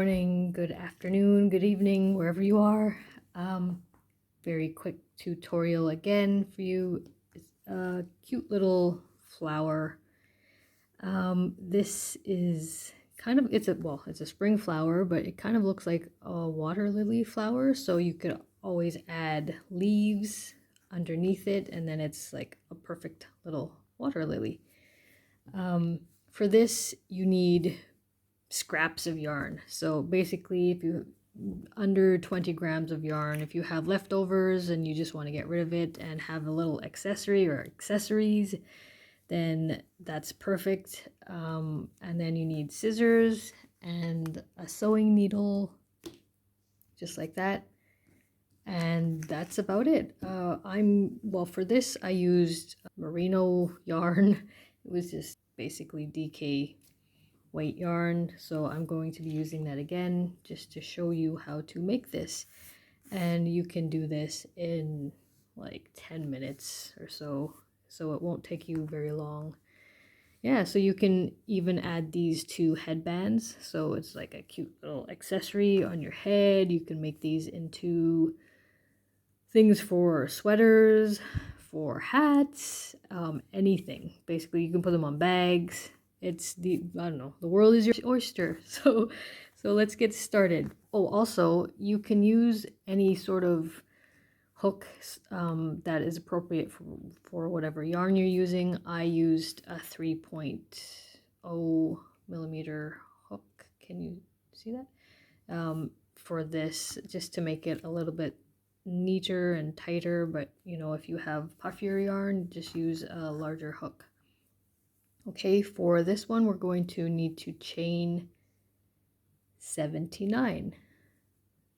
morning, good afternoon, good evening, wherever you are. Very quick tutorial again for you. It's a cute little flower. This is kind of, it's a spring flower, but it kind of looks like a water lily flower. So you could always add leaves underneath it, and then it's like a perfect little water lily. For this, you need scraps of yarn. So basically, if you under 20 grams of yarn, if you have leftovers and you just want to get rid of it and have a little accessory or accessories, then that's perfect. And then you need scissors and a sewing needle, just like that. And that's about it. For this I used merino yarn. It was just basically DK weight yarn, so I'm going to be using that again just to show you how to make this. And you can do this in like 10 minutes or so it won't take you very long. Yeah, so you can even add these to headbands, so it's like a cute little accessory on your head. You can make these into things for sweaters, for hats, anything. Basically, you can put them on bags. It's I don't know, the world is your oyster. So let's get started. Oh, also, you can use any sort of hook that is appropriate for whatever yarn you're using. I used a 3.0 millimeter hook. Can you see that? For this, just to make it a little bit neater and tighter, but you know, if you have puffier yarn, just use a larger hook. Okay, for this one we're going to need to chain 79.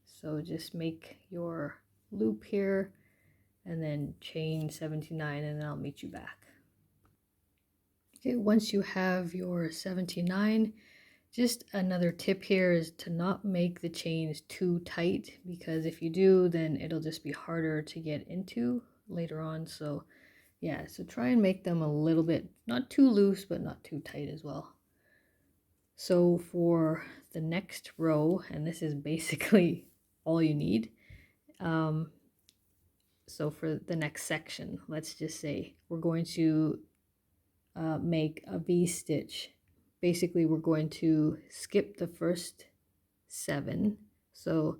So just make your loop here and then chain 79, and then I'll meet you back. Okay, once you have your 79, just another tip here is to not make the chains too tight, because if you do, then it'll just be harder to get into later on. So yeah, so try and make them a little bit, not too loose, but not too tight as well. So for the next row, and this is basically all you need. So for the next section, let's just say we're going to make a V-stitch. Basically, we're going to skip the first 7. So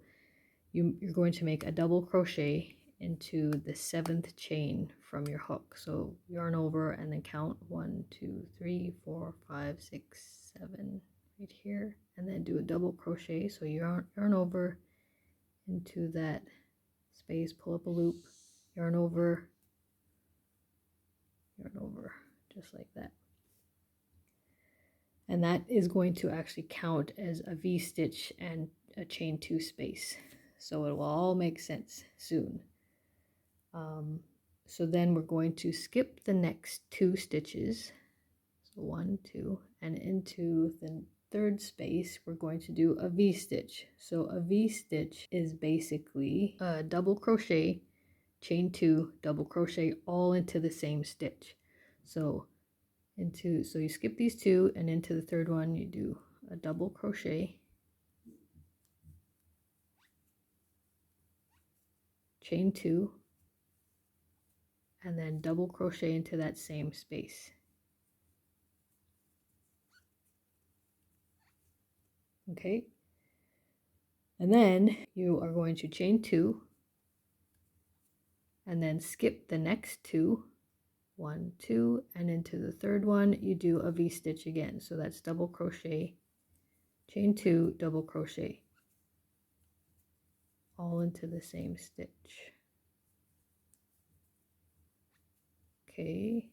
you're going to make a double crochet into the 7th chain from your hook. So yarn over and then count 1, 2, 3, 4, 5, 6, 7 right here, and then do a double crochet. So yarn over into that space, pull up a loop, yarn over, just like that. And that is going to actually count as a V-stitch and a chain 2 space. So it will all make sense soon. So then we're going to skip the next 2 stitches. So 1, 2, and into the 3rd space, we're going to do a V-stitch. So a V-stitch is basically a double crochet, chain 2, double crochet, all into the same stitch. So you skip these 2, and into the 3rd one you do a double crochet, chain 2, and then double crochet into that same space. Okay, and then you are going to chain 2 and then skip the next 2, 1, 2, and into the 3rd one you do a V-stitch again. So that's double crochet, chain 2, double crochet, all into the same stitch. Okay,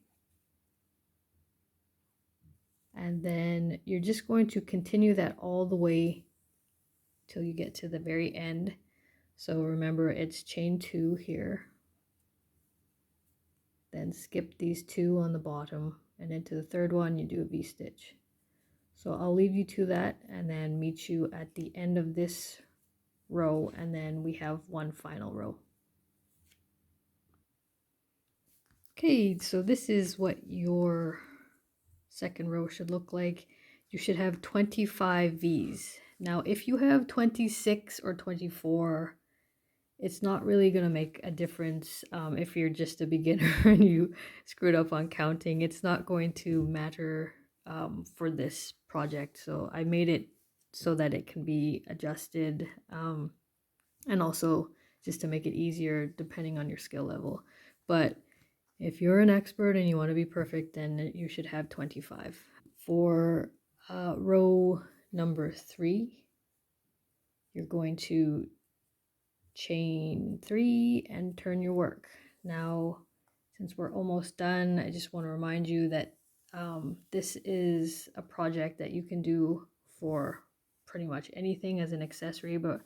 and then you're just going to continue that all the way till you get to the very end. So remember, it's chain 2 here, then skip these 2 on the bottom, and into the 3rd one you do a V-stitch. So I'll leave you to that and then meet you at the end of this row, and then we have one final row. Okay, so this is what your second row should look like. You should have 25 V's. Now, if you have 26 or 24, it's not really going to make a difference if you're just a beginner and you screwed up on counting. It's not going to matter for this project. So I made it so that it can be adjusted and also just to make it easier depending on your skill level. But if you're an expert and you want to be perfect, then you should have 25. For row number 3, you're going to chain 3 and turn your work. Now, since we're almost done, I just want to remind you that this is a project that you can do for pretty much anything as an accessory, but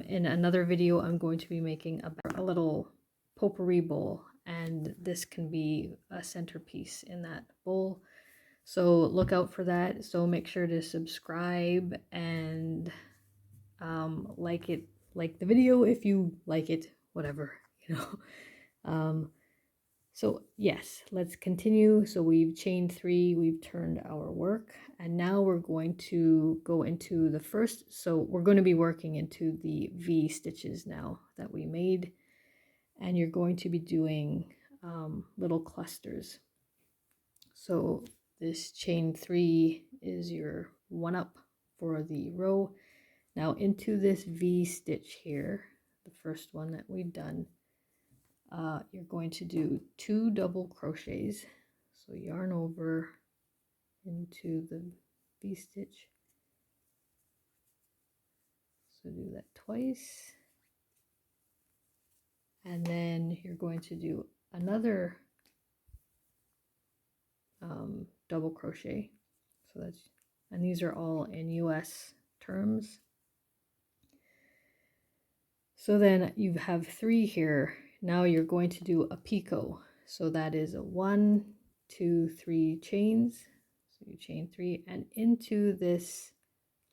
in another video I'm going to be making a little potpourri bowl, and this can be a centerpiece in that bowl. So look out for that. So make sure to subscribe and like the video if you like it, whatever, you know. So yes, let's continue. So we've chained 3, we've turned our work, and now we're going to go into the first. So we're going to be working into the V stitches now that we made, and you're going to be doing little clusters. So this chain 3 is your 1 up for the row. Now into this V stitch here, the first one that we've done, you're going to do 2 double crochets. So yarn over into the V stitch. So do that twice. And then you're going to do another double crochet. So that's, and these are all in US terms. So then you have 3 here. Now you're going to do a picot. So that is a 1, 2, 3 chains. So you chain 3, and into this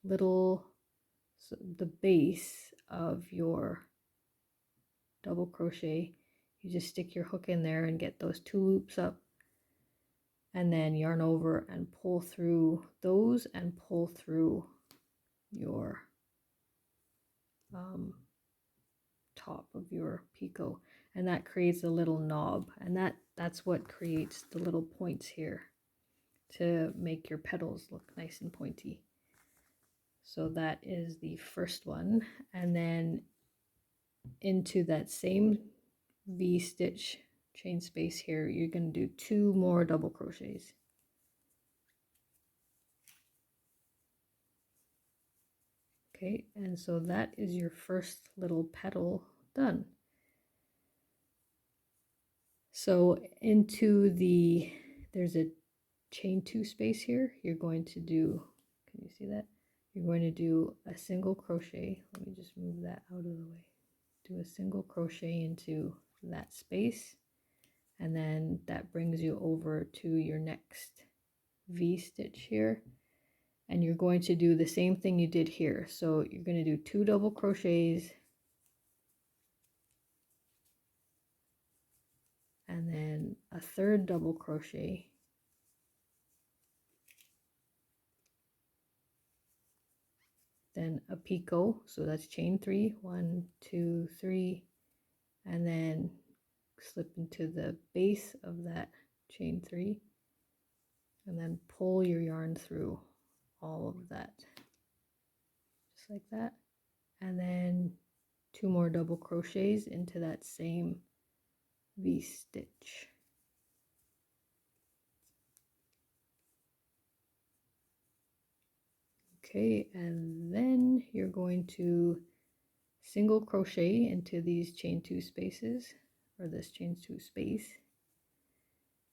little, so the base of your double crochet, you just stick your hook in there and get those 2 loops up, and then yarn over and pull through those and pull through your top of your picot, and that creates a little knob, and that's what creates the little points here to make your petals look nice and pointy. So that is the first one, and then into that same V stitch chain space here, you're going to do 2 more double crochets. Okay, and so that is your first little petal done. So into the, there's a chain 2 space here, you're going to do, can you see that? You're going to do a single crochet. Let me just move that out of the way. Do a single crochet into that space, and then that brings you over to your next V stitch here, and you're going to do the same thing you did here. So you're going to do 2 double crochets, and then a 3rd double crochet, then a picot, so that's chain 3, 1, 2, 3, and then slip into the base of that chain 3, and then pull your yarn through all of that, just like that, and then 2 more double crochets into that same V stitch. Okay, and then you're going to single crochet into these chain 2 spaces, or this chain 2 space,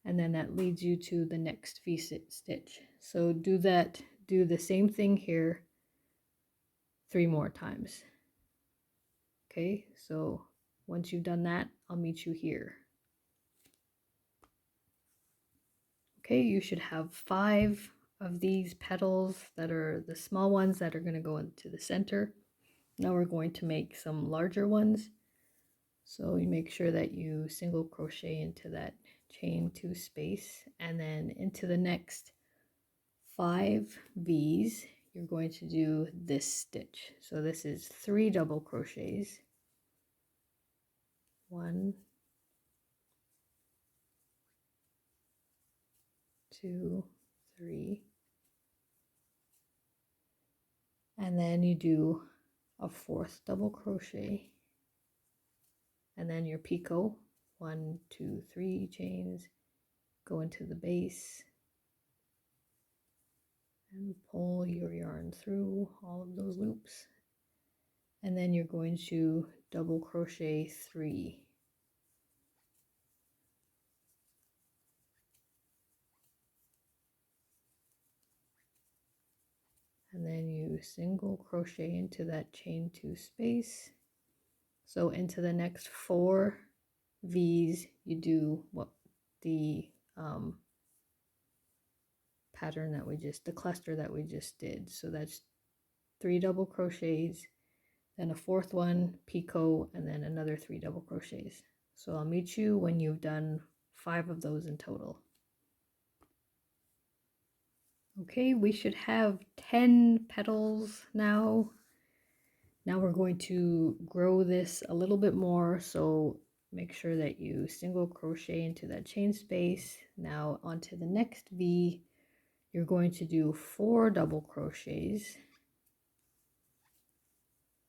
and then that leads you to the next V stitch. So do the same thing here 3 more times. Okay, so once you've done that, I'll meet you here. Okay, you should have 5 of these petals that are the small ones that are going to go into the center. Now we're going to make some larger ones. So you make sure that you single crochet into that chain 2 space, and then into the next 5 V's you're going to do this stitch. So this is 3 double crochets. 1, 2, 3. And then you do a 4th double crochet. And then your picot, 1, 2, 3 chains, go into the base and pull your yarn through all of those loops. And then you're going to double crochet 3. And then you single crochet into that chain 2 space. So into the next 4 V's, you do what the pattern that we just, the cluster that we just did. So that's 3 double crochets, then a 4th one, picot, and then another 3 double crochets. So I'll meet you when you've done 5 of those in total. Okay, we should have 10 petals now. Now we're going to grow this a little bit more, so make sure that you single crochet into that chain space. Now onto the next V, you're going to do 4 double crochets.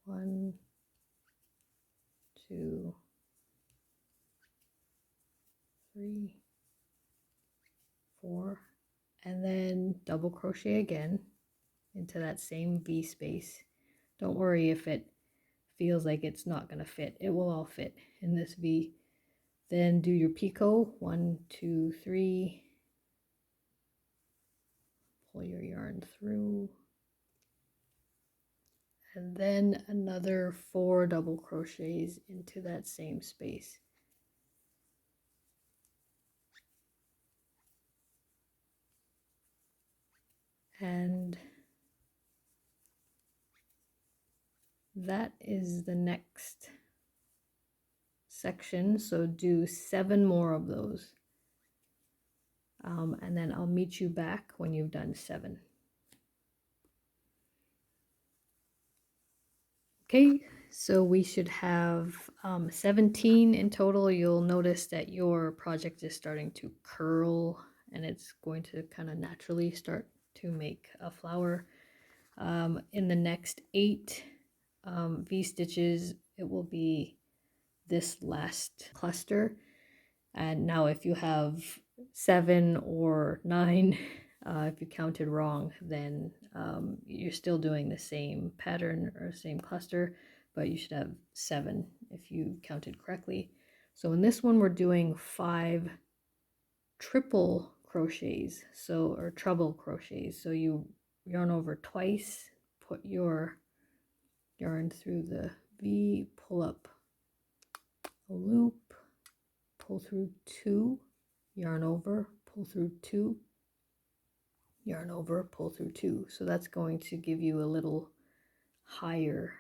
1, 2, 3, 4, and then double crochet again into that same V space. Don't worry if it feels like it's not going to fit. It will all fit in this V. Then do your picot, 1, 2, 3. Pull your yarn through. And then another 4 double crochets into that same space. And that is the next section, so do 7 more of those. And then I'll meet you back when you've done 7. Okay, so we should have 17 in total. You'll notice that your project is starting to curl and it's going to kind of naturally start to make a flower. In the next 8 V-stitches, it will be this last cluster. And now if you have 7 or 9, if you counted wrong, then you're still doing the same pattern or same cluster, but you should have 7 if you counted correctly. So in this one, we're doing 5 triple crochets, so, or treble crochets. So you yarn over twice, put your yarn through the V, pull up a loop, pull through 2, yarn over, pull through 2, yarn over, pull through 2. So that's going to give you a little higher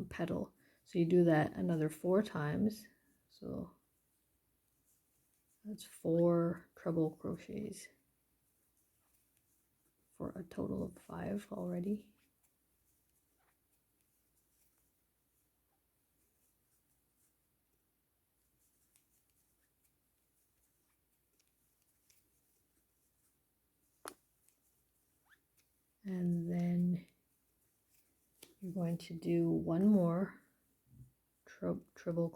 petal. So you do that another 4 times. So that's 4 treble crochets for a total of 5 already. And then you're going to do 1 more treble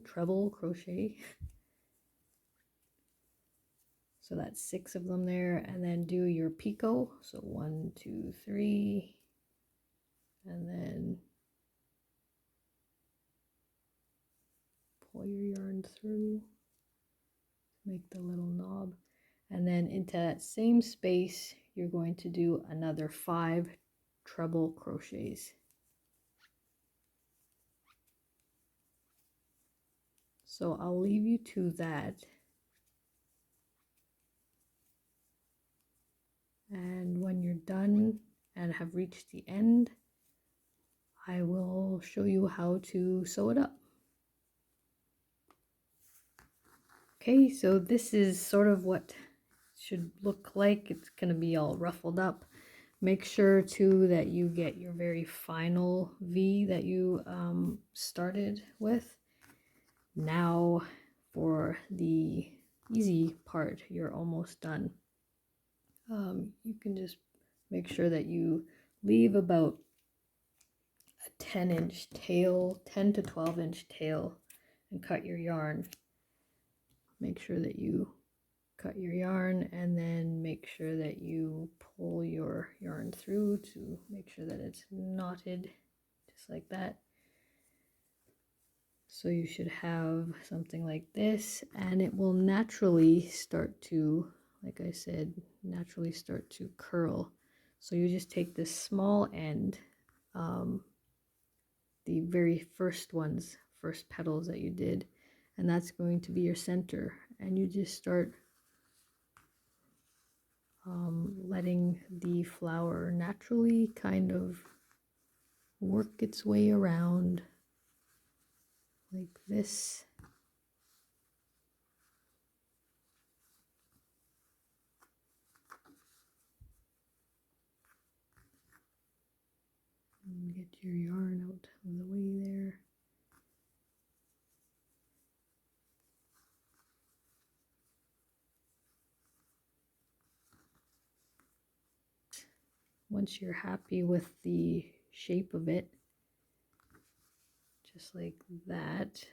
crochet. So that's 6 of them there, and then do your picot. So 1, 2, 3, and then pull your yarn through, make the little knob, and then into that same space, you're going to do another 5 treble crochets. So I'll leave you to that. And when you're done and have reached the end, I will show you how to sew it up. Okay, so this is sort of what it should look like. It's going to be all ruffled up, Make sure too that you get your very final V that you started with. Now for the easy part, you're almost done. You can just make sure that you leave about a 10-inch tail, 10 to 12-inch tail, and cut your yarn. Make sure that you cut your yarn, and then make sure that you pull your yarn through to make sure that it's knotted just like that. So you should have something like this, and it will naturally start to, like I said, naturally start to curl. So you just take this small end, the very first petals that you did, and that's going to be your center, and you just start letting the flower naturally kind of work its way around like this. And get your yarn out of the way there. Once you're happy with the shape of it, just like that,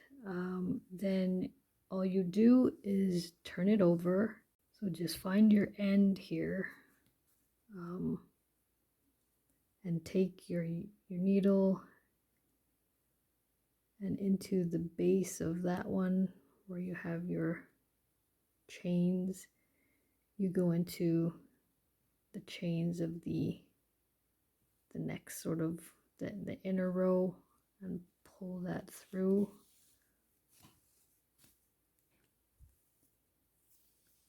then all you do is turn it over. So just find your end here, and take your needle and into the base of that one where you have your chains, you go into the chains of the next sort of the inner row and pull that through.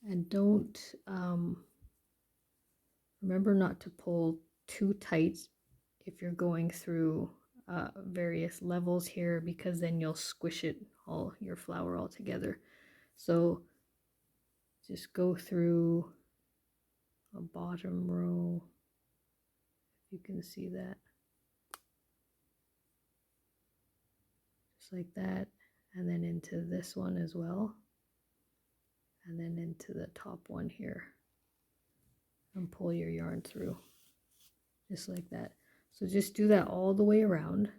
And don't remember not to pull too tight if you're going through various levels here, because then you'll squish it all, your flower all together. So just go through a bottom row, if you can see that, just like that, and then into this one as well, and then into the top one here, and pull your yarn through just like that. So just do that all the way around,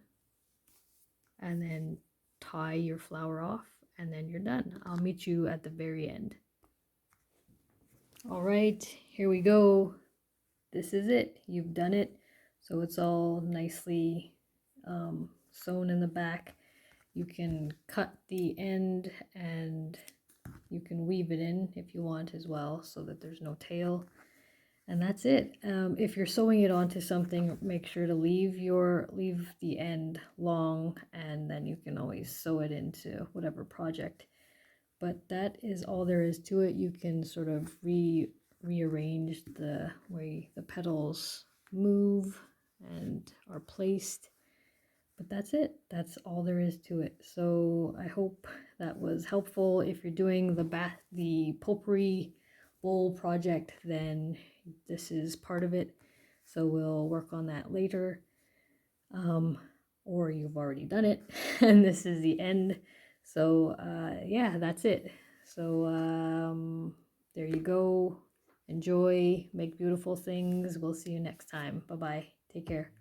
and then tie your flower off, and then you're done. I'll meet you at the very end. All right, here we go. This is it. You've done it. So it's all nicely sewn in the back. You can cut the end and you can weave it in if you want as well, so that there's no tail. And that's it. If you're sewing it onto something, make sure to leave the end long, and then you can always sew it into whatever project. But that is all there is to it. You can sort of rearrange the way the petals move and are placed. But that's it. That's all there is to it. So I hope that was helpful. If you're doing the potpourri bowl project, then this is part of it. So we'll work on that later. Or you've already done it and this is the end. So yeah, that's it. So there you go. Enjoy, make beautiful things. We'll see you next time. Bye-bye. Take care.